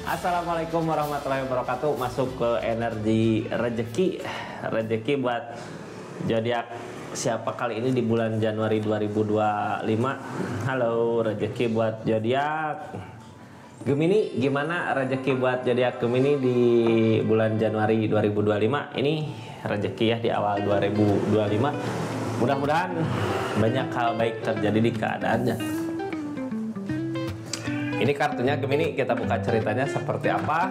Assalamualaikum warahmatullahi wabarakatuh. Masuk ke energi rezeki buat zodiak siapa kali ini di bulan Januari 2025. Halo rezeki buat zodiak Gemini, gimana rezeki buat zodiak Gemini di bulan Januari 2025? Ini rezeki ya di awal 2025. Mudah-mudahan banyak hal baik terjadi di keadaannya. Ini kartunya Gemini, kita buka ceritanya seperti apa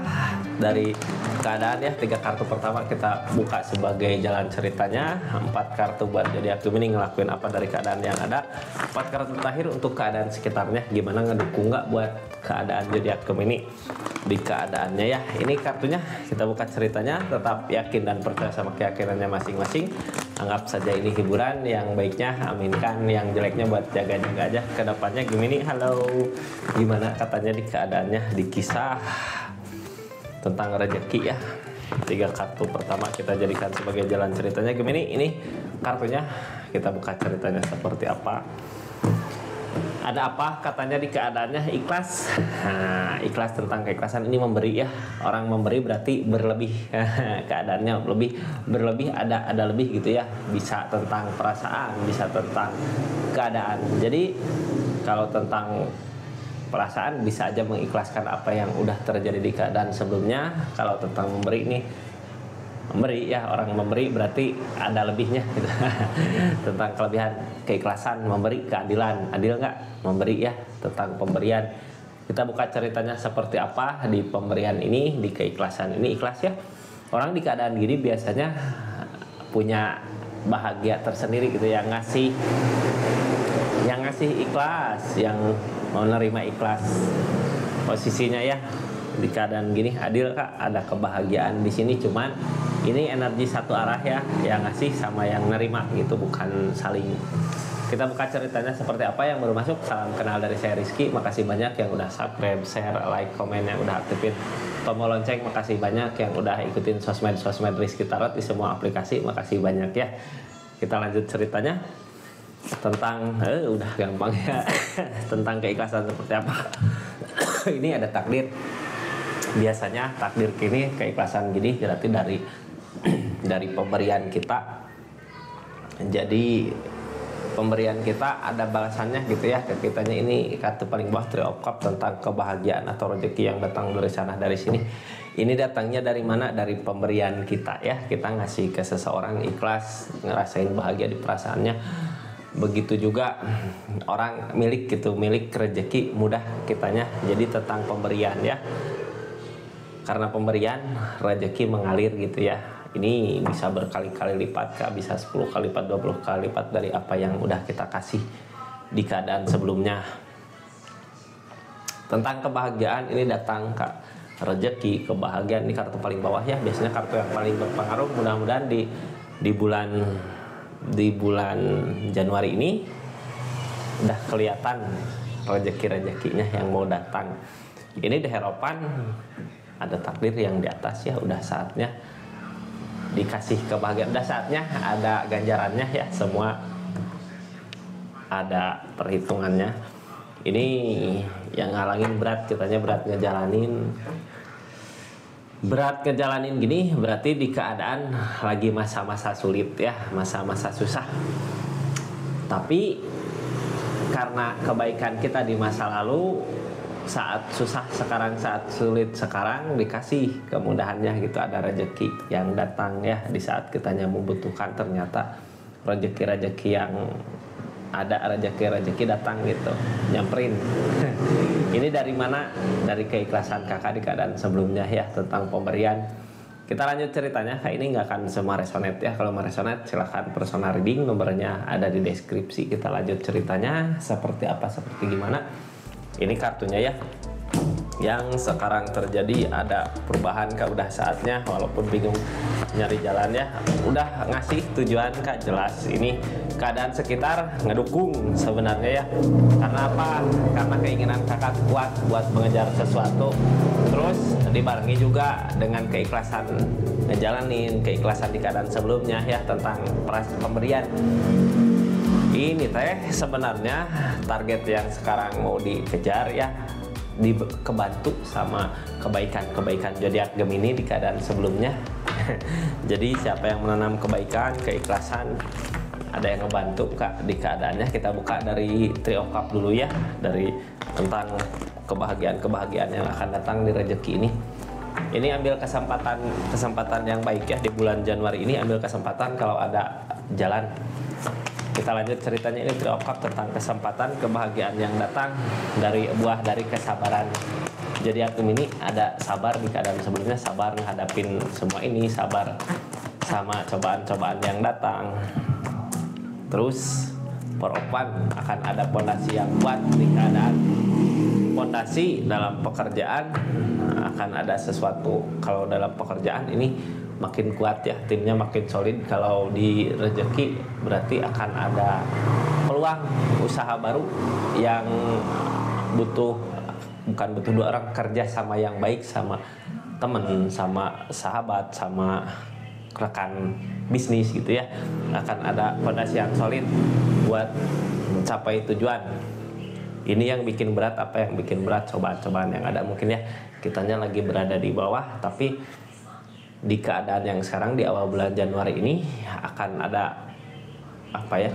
dari keadaan ya. 3 kartu pertama kita buka sebagai jalan ceritanya. 4 kartu buat zodiak Gemini ngelakuin apa dari keadaan yang ada. 4 kartu terakhir untuk keadaan sekitarnya, gimana ngedukung nggak buat keadaan zodiak Gemini di keadaannya ya. Ini kartunya kita buka ceritanya. Tetap yakin dan percaya sama keyakinannya masing-masing. Anggap saja ini hiburan, yang baiknya aminkan, yang jeleknya buat jaga-jaga aja ke depannya. Gemini, halo. Gimana katanya di keadaannya, di kisah tentang rezeki ya. 3 kartu pertama kita jadikan sebagai jalan ceritanya Gemini. Ini kartunya kita buka ceritanya seperti apa. Ada apa katanya di keadaannya? Ikhlas. Nah, ikhlas, tentang keikhlasan. Ini memberi ya. Orang memberi berarti berlebih. Keadaannya lebih berlebih, ada lebih gitu ya. Bisa tentang perasaan, bisa tentang keadaan. Jadi kalau tentang perasaan bisa aja mengikhlaskan apa yang udah terjadi di keadaan sebelumnya. Kalau tentang memberi ini, memberi ya, orang memberi berarti ada lebihnya gitu. Tentang kelebihan keikhlasan, memberi, keadilan, adil nggak memberi ya, tentang pemberian. Kita buka ceritanya seperti apa di pemberian ini, di keikhlasan ini. Ikhlas ya, orang di keadaan gini biasanya punya bahagia tersendiri gitu, yang ngasih ikhlas, yang mau nerima ikhlas. Posisinya ya di keadaan gini adil kak, ada kebahagiaan di sini. Cuman ini energi satu arah ya, yang ngasih sama yang nerima gitu, bukan saling. Kita buka ceritanya seperti apa. Yang baru masuk, salam kenal dari saya Rizky. Makasih banyak yang udah subscribe, share, like, komen, yang udah aktifin tombol lonceng. Makasih banyak yang udah ikutin sosmed Rizky Tarot di semua aplikasi. Makasih banyak ya. Kita lanjut ceritanya tentang udah gampang ya. Tentang keikhlasan seperti apa. Ini ada takdir. Biasanya takdir kini keikhlasan gini berarti dari pemberian kita. Jadi pemberian kita ada balasannya gitu ya ke kitanya. Ini kartu paling bawah, Three of Cups, tentang kebahagiaan atau rezeki yang datang dari sana dari sini. Ini datangnya dari mana? Dari pemberian kita ya. Kita ngasih ke seseorang, ikhlas, ngerasain bahagia di perasaannya. Begitu juga orang milik gitu, milik rezeki mudah kitanya. Jadi tentang pemberian ya. Karena pemberian rezeki mengalir gitu ya. Ini bisa berkali-kali lipat kak, bisa 10 kali lipat, 20 kali lipat dari apa yang udah kita kasih di keadaan sebelumnya. Tentang kebahagiaan ini datang kak, rezeki, kebahagiaan. Ini kartu paling bawah ya, biasanya kartu yang paling berpengaruh. Mudah-mudahan di bulan Januari ini udah kelihatan rezeki-rezekinya yang mau datang. Ini di harapan ada takdir yang di atas ya, udah saatnya dikasih kebahagiaan, udah saatnya ada ganjarannya ya. Semua ada perhitungannya. Ini yang ngalangin berat, kitanya berat ngejalanin gini berarti di keadaan lagi masa-masa sulit ya, masa-masa susah. Tapi karena kebaikan kita di masa lalu, saat susah sekarang, saat sulit sekarang, dikasih kemudahannya gitu. Ada rezeki yang datang ya di saat kitanya membutuhkan. Ternyata rezeki yang ada, rezeki datang gitu, nyamperin. Ini dari mana? Dari keikhlasan kakak di keadaan sebelumnya ya, tentang pemberian. Kita lanjut ceritanya. Ini nggak akan semua resonate ya. Kalau mau resonate silahkan personal reading, nomornya ada di deskripsi. Kita lanjut ceritanya seperti apa, seperti gimana. Ini kartunya ya, yang sekarang terjadi ada perubahan kak. Udah saatnya, walaupun bingung nyari jalan ya, udah ngasih tujuan kak, jelas. Ini keadaan sekitar ngedukung sebenarnya ya. Karena apa? Karena keinginan kakak kuat buat mengejar sesuatu. Terus dibarengi juga dengan keikhlasan ngejalanin, keikhlasan di keadaan sebelumnya ya, tentang pemberian. Ini teh sebenarnya target yang sekarang mau dikejar ya, kebantu sama kebaikan zodiak Gemini di keadaan sebelumnya. Jadi siapa yang menanam kebaikan, keikhlasan, ada yang ngebantu Kak di keadaannya. Kita buka dari Three of Cups dulu ya, dari tentang kebahagiaan yang akan datang di rezeki ini. Ini ambil kesempatan yang baik ya di bulan Januari ini, ambil kesempatan kalau ada jalan. Kita lanjut ceritanya, ini Three of Cups tentang kesempatan kebahagiaan yang datang dari buah dari kesabaran. Jadi aku ini ada sabar di keadaan sebelumnya, sabar menghadapin semua ini, sabar sama cobaan-cobaan yang datang. Terus Four of Wands akan ada pondasi yang kuat di keadaan pondasi dalam pekerjaan, akan ada sesuatu. Kalau dalam pekerjaan ini makin kuat ya, timnya makin solid. Kalau di rezeki berarti akan ada peluang usaha baru yang bukan butuh dua orang, kerja sama yang baik, sama temen, sama sahabat, sama rekan bisnis gitu ya. Akan ada fondasi yang solid buat mencapai tujuan. Ini yang bikin berat, apa yang bikin berat? Cobaan-cobaan yang ada mungkin ya. Kitanya lagi berada di bawah, tapi di keadaan yang sekarang di awal bulan Januari ini akan ada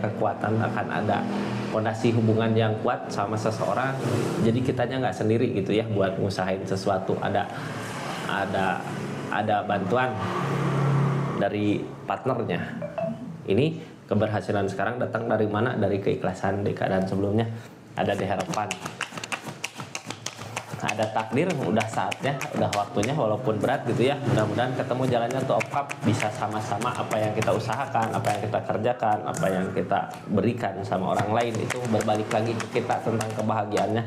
kekuatan, akan ada fondasi hubungan yang kuat sama seseorang. Jadi kitanya nggak sendiri gitu ya buat ngusahain sesuatu. Ada bantuan dari partnernya. Ini keberhasilan sekarang datang dari mana? Dari keikhlasan di keadaan sebelumnya. Ada di harapan, ada takdir, udah saatnya, udah waktunya, walaupun berat gitu ya. Mudah-mudahan ketemu jalannya tuh of Cups, bisa sama-sama apa yang kita usahakan, apa yang kita kerjakan, apa yang kita berikan sama orang lain itu berbalik lagi ke kita tentang kebahagiaannya.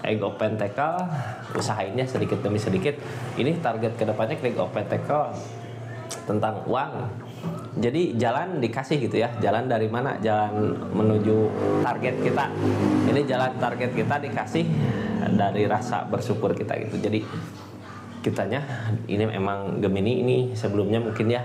Ego Pentacle, usahainnya sedikit demi sedikit. Ini target kedepannya Ego Pentacle tentang uang. Jadi jalan dikasih gitu ya. Jalan dari mana? Jalan menuju target kita. Ini jalan target kita dikasih dari rasa bersyukur kita gitu. Jadi kitanya ini memang Gemini ini sebelumnya mungkin ya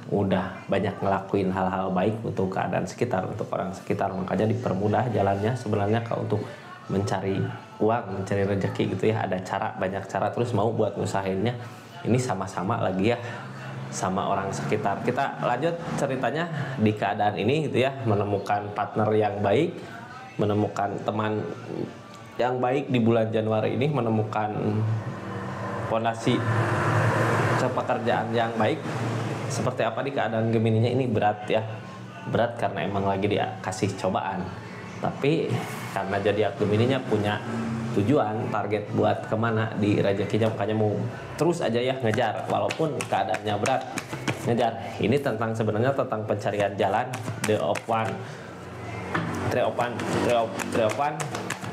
udah banyak ngelakuin hal-hal baik untuk keadaan sekitar, untuk orang sekitar, makanya dipermudah jalannya sebenarnya untuk mencari uang, mencari rezeki gitu ya. Ada cara, banyak cara, terus mau buat ngusahainnya. Ini sama-sama lagi ya sama orang sekitar. Kita lanjut ceritanya di keadaan ini gitu ya, menemukan partner yang baik, menemukan teman yang baik di bulan Januari ini, menemukan fondasi pekerjaan yang baik. Seperti apa di keadaan Gemininya ini berat ya, berat karena emang lagi dikasih cobaan. Tapi karena jadi Gemininya punya tujuan, target buat kemana di rezekinya, makanya mau terus aja ya ngejar walaupun keadaannya berat, ngejar. Ini tentang sebenarnya tentang pencarian jalan. The of Wands, Three of Wands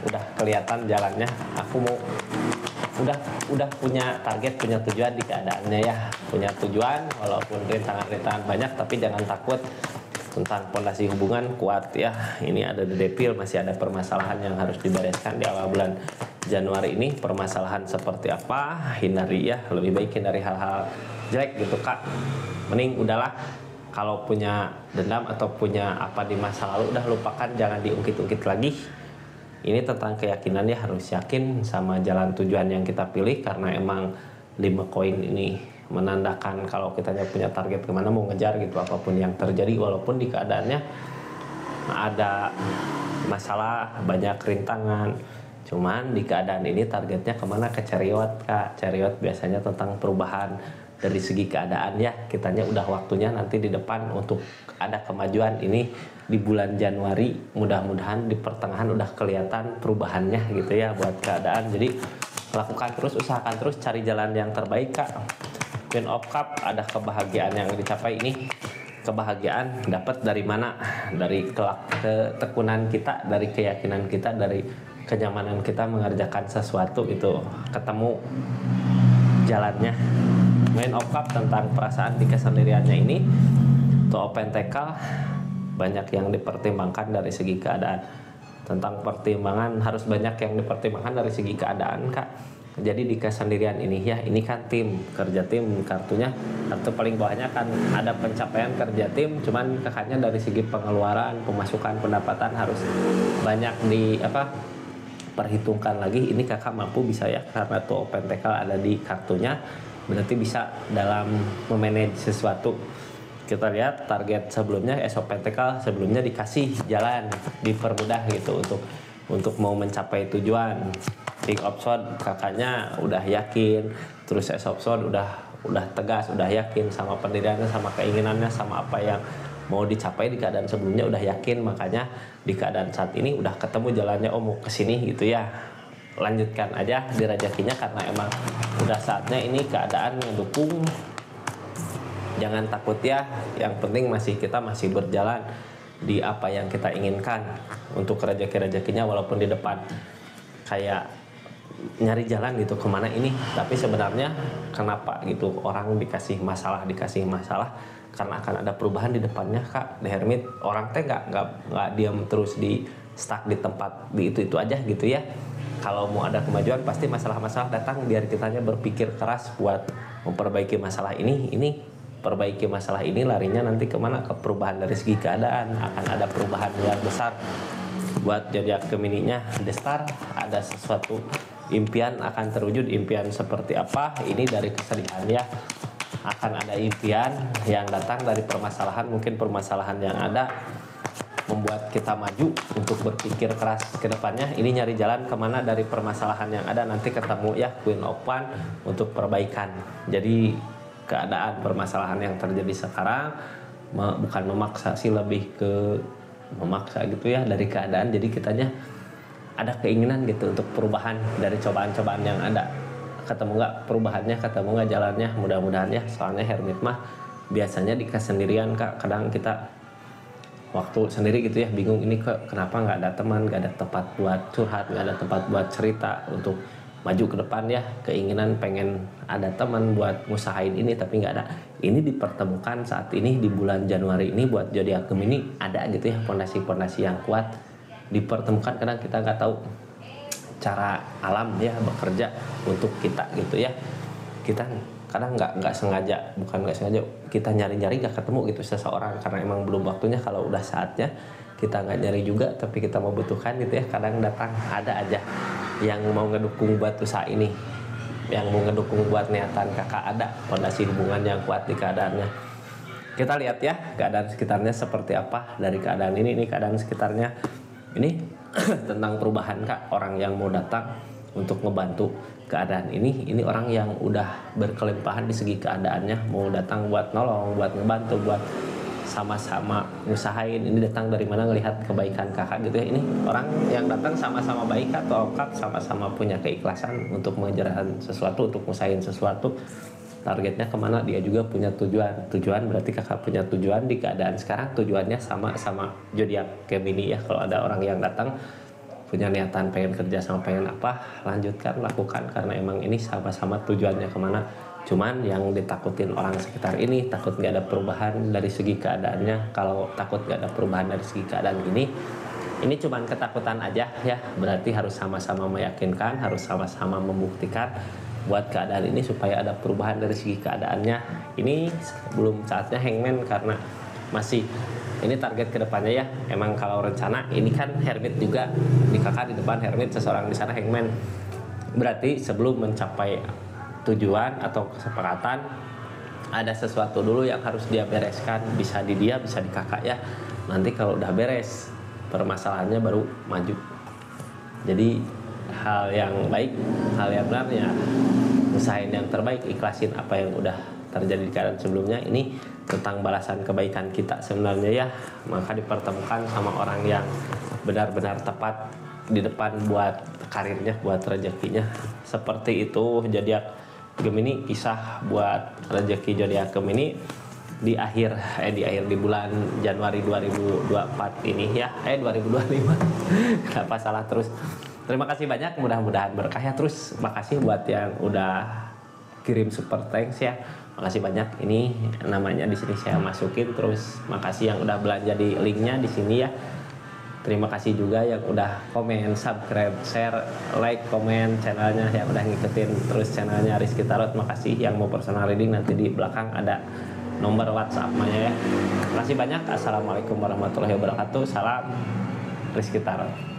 udah kelihatan jalannya. Aku mau udah punya target, punya tujuan di keadaannya ya, punya tujuan walaupun rintangan-rintangan banyak, tapi jangan takut. Tentang fondasi hubungan kuat ya. Ini ada The Devil, masih ada permasalahan yang harus dibereskan di awal bulan Januari ini. Permasalahan seperti apa? Hindari ya, lebih baik hindari hal-hal jelek gitu Kak. Mending udahlah, kalau punya dendam atau punya apa di masa lalu udah lupakan, jangan diungkit-ungkit lagi. Ini tentang keyakinan ya, harus yakin sama jalan tujuan yang kita pilih, karena emang 5 koin ini menandakan kalau kita punya target kemana mau ngejar gitu, apapun yang terjadi walaupun di keadaannya ada masalah, banyak rintangan, cuman di keadaan ini targetnya kemana? Ke Chariot Kak. Chariot biasanya tentang perubahan dari segi keadaan ya. Kitanya udah waktunya nanti di depan untuk ada kemajuan. Ini di bulan Januari, mudah-mudahan di pertengahan udah kelihatan perubahannya gitu ya buat keadaan. Jadi lakukan terus, usahakan terus, cari jalan yang terbaik Kak. Queen of Cups, ada kebahagiaan yang dicapai. Ini kebahagiaan dapat dari mana? Dari ketekunan kita, dari keyakinan kita, dari kenyamanan kita mengerjakan sesuatu, itu ketemu jalannya. Queen of Cups tentang perasaan di kesendiriannya ini. Two of Pentacles, banyak yang dipertimbangkan dari segi keadaan. Tentang pertimbangan, harus banyak yang dipertimbangkan dari segi keadaan Kak. Jadi di kesendirian ini ya, ini kan tim, kerja tim kartunya, kartu paling bawahnya kan ada pencapaian kerja tim, cuman kakaknya dari segi pengeluaran, pemasukan, pendapatan harus banyak perhitungkan lagi ini kakak mampu bisa ya, karena tuh open tackle ada di kartunya, berarti bisa dalam memanage sesuatu. Kita lihat target sebelumnya open tackle sebelumnya dikasih jalan, dipermudah gitu untuk mau mencapai tujuan. Pick off shot kakaknya udah yakin, terus off shot udah tegas, udah yakin sama pendiriannya, sama keinginannya, sama apa yang mau dicapai di keadaan sebelumnya udah yakin, makanya di keadaan saat ini udah ketemu jalannya, oh mau kesini gitu ya, lanjutkan aja di rezekinya karena emang udah saatnya ini keadaan mendukung. Jangan takut ya, yang penting kita masih berjalan di apa yang kita inginkan untuk rezeki-rezekinya, walaupun di depan kayak nyari jalan gitu kemana ini, tapi sebenarnya kenapa gitu orang dikasih masalah karena akan ada perubahan di depannya kak. The Hermit orang teh nggak diam terus di stuck di tempat di itu aja gitu ya. Kalau mau ada kemajuan pasti masalah-masalah datang, biar kitanya berpikir keras buat memperbaiki masalah ini perbaiki masalah ini, larinya nanti kemana, ke perubahan dari segi keadaan. Akan ada perubahan luar besar buat zodiak Gemini-nya The Star. Ada sesuatu impian akan terwujud. Impian seperti apa ini dari kesedihan ya, akan ada impian yang datang dari permasalahan. Mungkin permasalahan yang ada membuat kita maju untuk berpikir keras ke depannya. Ini nyari jalan kemana dari permasalahan yang ada, nanti ketemu ya Queen of Wands untuk perbaikan. Jadi keadaan permasalahan yang terjadi sekarang bukan memaksa sih, lebih ke memaksa gitu ya dari keadaan. Jadi kitanya ada keinginan gitu untuk perubahan dari cobaan-cobaan yang ada. Ketemu nggak perubahannya, ketemu nggak jalannya, mudah-mudahan ya. Soalnya Hermit mah biasanya dikasih sendirian kak, kadang kita waktu sendiri gitu ya, bingung ini kenapa nggak ada teman, nggak ada tempat buat curhat, nggak ada tempat buat cerita untuk maju ke depan ya. Keinginan pengen ada teman buat ngusahain ini tapi nggak ada. Ini dipertemukan saat ini di bulan Januari ini buat zodiak Gemini, ada gitu ya pondasi-pondasi yang kuat dipertemukan. Kadang kita nggak tahu cara alam ya bekerja untuk kita gitu ya. Kita kadang nggak sengaja, bukan nggak sengaja, kita nyari-nyari nggak ketemu gitu seseorang karena emang belum waktunya. Kalau udah saatnya kita nggak nyari juga tapi kita membutuhkan gitu ya, kadang datang ada aja yang mau ngedukung buat usaha ini, yang mau ngedukung buat niatan kakak, ada pondasi hubungan yang kuat di keadaannya. Kita lihat ya keadaan sekitarnya seperti apa dari keadaan ini keadaan sekitarnya ini tentang perubahan kak. Orang yang mau datang untuk ngebantu keadaan ini orang yang udah berkelimpahan di segi keadaannya, mau datang buat nolong, buat ngebantu, buat sama-sama ngusahain. Ini datang dari mana, ngelihat kebaikan kakak gitu ya. Ini orang yang datang sama-sama baik atau kak, sama-sama punya keikhlasan untuk mengerjakan sesuatu, untuk ngusahain sesuatu. Targetnya kemana, dia juga punya tujuan berarti kakak punya tujuan di keadaan sekarang. Tujuannya sama zodiak Gemini ya. Kalau ada orang yang datang punya niatan pengen kerja sama, pengen apa, lanjutkan, lakukan, karena emang ini sama-sama tujuannya kemana. Cuman yang ditakutin orang sekitar ini takut nggak ada perubahan dari segi keadaannya. Kalau takut nggak ada perubahan dari segi keadaan ini cuman ketakutan aja ya. Berarti harus sama-sama meyakinkan, harus sama-sama membuktikan buat keadaan ini supaya ada perubahan dari segi keadaannya. Ini belum saatnya Hangman karena masih ini target kedepannya ya. Emang kalau rencana ini kan Hermit juga di kakak, di depan Hermit, seseorang di sana Hangman. Berarti sebelum mencapai tujuan atau kesepakatan ada sesuatu dulu yang harus dia bereskan, bisa di dia, bisa di kakak ya. Nanti kalau udah beres permasalahannya baru maju. Jadi hal yang baik, hal yang benar ya usahain yang terbaik, ikhlasin apa yang udah terjadi di keadaan sebelumnya. Ini tentang balasan kebaikan kita sebenarnya ya. Maka dipertemukan sama orang yang benar-benar tepat di depan buat karirnya, buat rezekinya. Seperti itu zodiak Gemini, kisah buat rezeki zodiak Gemini di akhir di bulan Januari 2024 ini ya. 2025 kenapa salah terus. Terima kasih banyak, mudah-mudahan berkah ya. Terus makasih buat yang udah kirim super thanks ya. Makasih banyak. Ini namanya di sini saya masukin. Terus makasih yang udah belanja di linknya di sini ya. Terima kasih juga yang udah komen, subscribe, share, like, komen channelnya, yang udah ngikutin terus channelnya Rizky Tarot. Makasih. Yang mau personal reading nanti di belakang ada nomor WhatsApp-nya ya. Terima kasih banyak. Assalamualaikum warahmatullahi wabarakatuh. Salam Rizky Tarot.